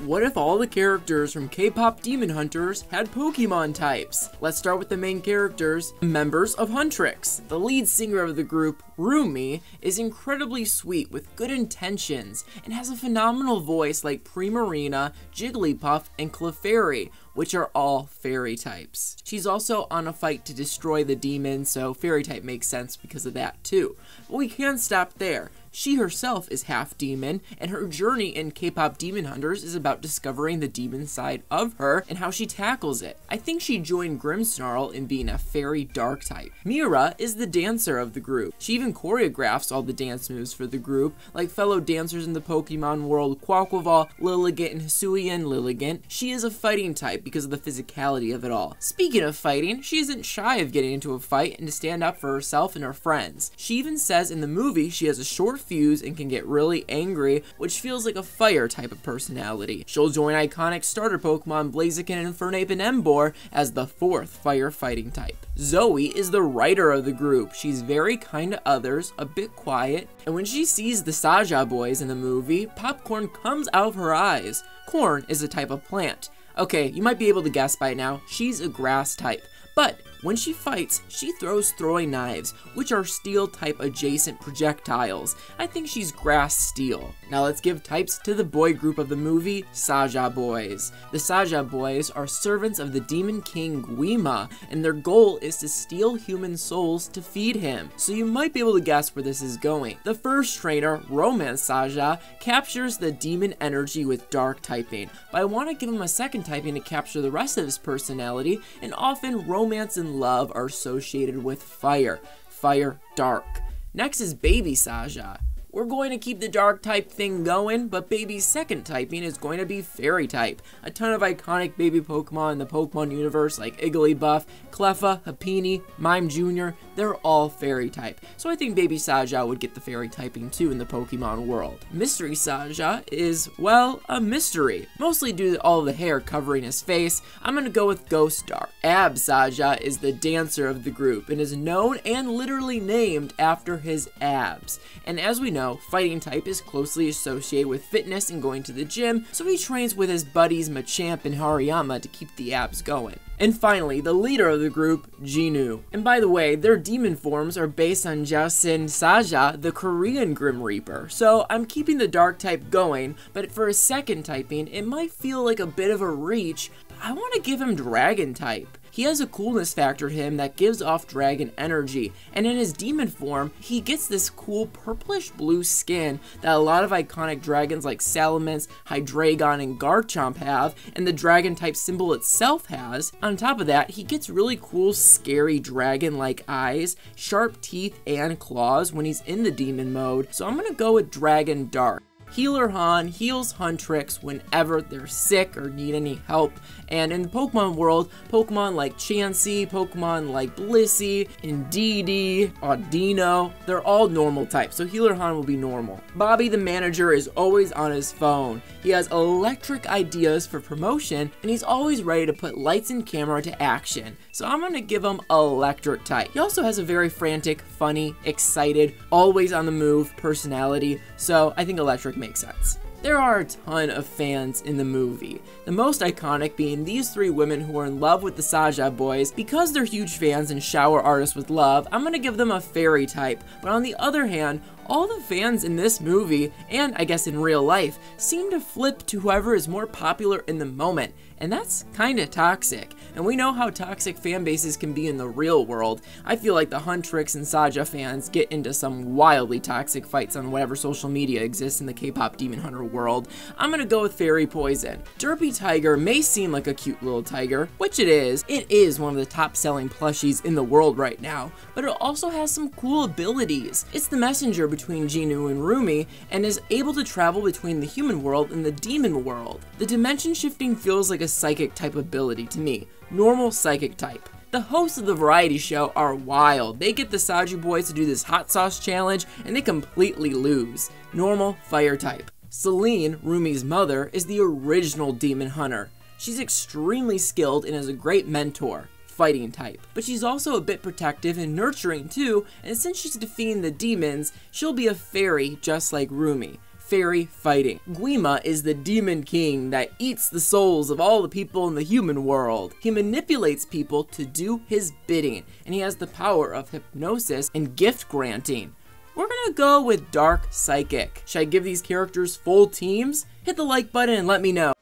What if all the characters from K-pop Demon Hunters had Pokemon types? Let's start with the main characters, members of Huntrix. The lead singer of the group, Rumi, is incredibly sweet with good intentions and has a phenomenal voice like Primarina, Jigglypuff, and Clefairy, which are all fairy types. She's also on a fight to destroy the demon, so fairy type makes sense because of that too. But we can't stop there. She herself is half demon, and her journey in K-pop Demon Hunters is about discovering the demon side of her and how she tackles it. I think she joined Grimmsnarl in being a fairy dark type. Mira is the dancer of the group. She even choreographs all the dance moves for the group, like fellow dancers in the Pokemon world, Quaquaval, Lilligant, and Hisuian Lilligant. She is a fighting type because of the physicality of it all. Speaking of fighting, she isn't shy of getting into a fight and to stand up for herself and her friends. She even says in the movie she has a short fuse and can get really angry, which feels like a fire type of personality. She'll join iconic starter Pokemon Blaziken and Infernape and Emboar as the 4th firefighting type. Zoey is the writer of the group. She's very kind to others, a bit quiet, and when she sees the Saja Boys in the movie, popcorn comes out of her eyes. Corn is a type of plant. Okay, you might be able to guess by now, she's a grass type. But when she fights, she throws throwing knives, which are steel type adjacent projectiles. I think she's grass steel. Now let's give types to the boy group of the movie, Saja Boys. The Saja Boys are servants of the Demon King Guima, and their goal is to steal human souls to feed him. So you might be able to guess where this is going. The first trainer, Romance Saja, captures the demon energy with dark typing, but I want to give him a second typing to capture the rest of his personality, and often romance and love are associated with fire. Fire dark. Next is Baby Saja. We're going to keep the dark type thing going, but Baby's second typing is going to be fairy type. A ton of iconic baby Pokemon in the Pokemon universe like Igglybuff, Cleffa, Happiny, Mime Jr., they're all fairy type. So I think Baby Saja would get the fairy typing too in the Pokemon world. Mystery Saja is, well, a mystery. Mostly due to all of the hair covering his face, I'm gonna go with Ghost Dark. Ab Saja is the dancer of the group and is known and literally named after his abs. And as we know, fighting type is closely associated with fitness and going to the gym, so he trains with his buddies Machamp and Hariyama to keep the abs going. And finally, the leader of the group, Jinu. And by the way, their demon forms are based on Jasin Saja, the Korean Grim Reaper. So I'm keeping the dark type going, but for his second typing, it might feel like a bit of a reach, but I want to give him dragon type. He has a coolness factor to him that gives off dragon energy, and in his demon form, he gets this cool purplish blue skin that a lot of iconic dragons like Salamence, Hydreigon, and Garchomp have, and the dragon type symbol itself has. On top of that, he gets really cool, scary dragon-like eyes, sharp teeth, and claws when he's in the demon mode, so I'm gonna go with Dragon Dark. Healer Han heals Huntrix whenever they're sick or need any help, and in the Pokemon world, Pokemon like Chansey, Pokemon like Blissey, Indeedee, Audino, they're all normal types, so Healer Han will be normal. Bobby the manager is always on his phone. He has electric ideas for promotion, and he's always ready to put lights and camera to action, so I'm gonna give him electric type. He also has a very frantic, funny, excited, always on the move personality, so I think electric makes sense. There are a ton of fans in the movie, the most iconic being these 3 women who are in love with the Saja Boys. Because they're huge fans and shower artists with love, I'm gonna give them a fairy type, but on the other hand, all the fans in this movie, and I guess in real life, seem to flip to whoever is more popular in the moment, and that's kinda toxic. And we know how toxic fan bases can be in the real world. I feel like the Huntrix and Saja fans get into some wildly toxic fights on whatever social media exists in the K-pop Demon Hunter world. I'm gonna go with Fairy Poison. Derpy Tiger may seem like a cute little tiger, which it is. It is one of the top selling plushies in the world right now, but it also has some cool abilities. It's the messenger between Jinu and Rumi, and is able to travel between the human world and the demon world. The dimension shifting feels like a psychic type ability to me. Normal psychic type. The hosts of the variety show are wild. They get the Saja Boys to do this hot sauce challenge, and they completely lose. Normal fire type. Celine, Rumi's mother, is the original demon hunter. She's extremely skilled and is a great mentor. Fighting type. But she's also a bit protective and nurturing too, and since she's defeating the demons, she'll be a fairy just like Rumi. fairy fighting. Guima is the demon king that eats the souls of all the people in the human world. He manipulates people to do his bidding, and he has the power of hypnosis and gift granting. We're gonna go with Dark Psychic. Should I give these characters full teams? Hit the like button and let me know.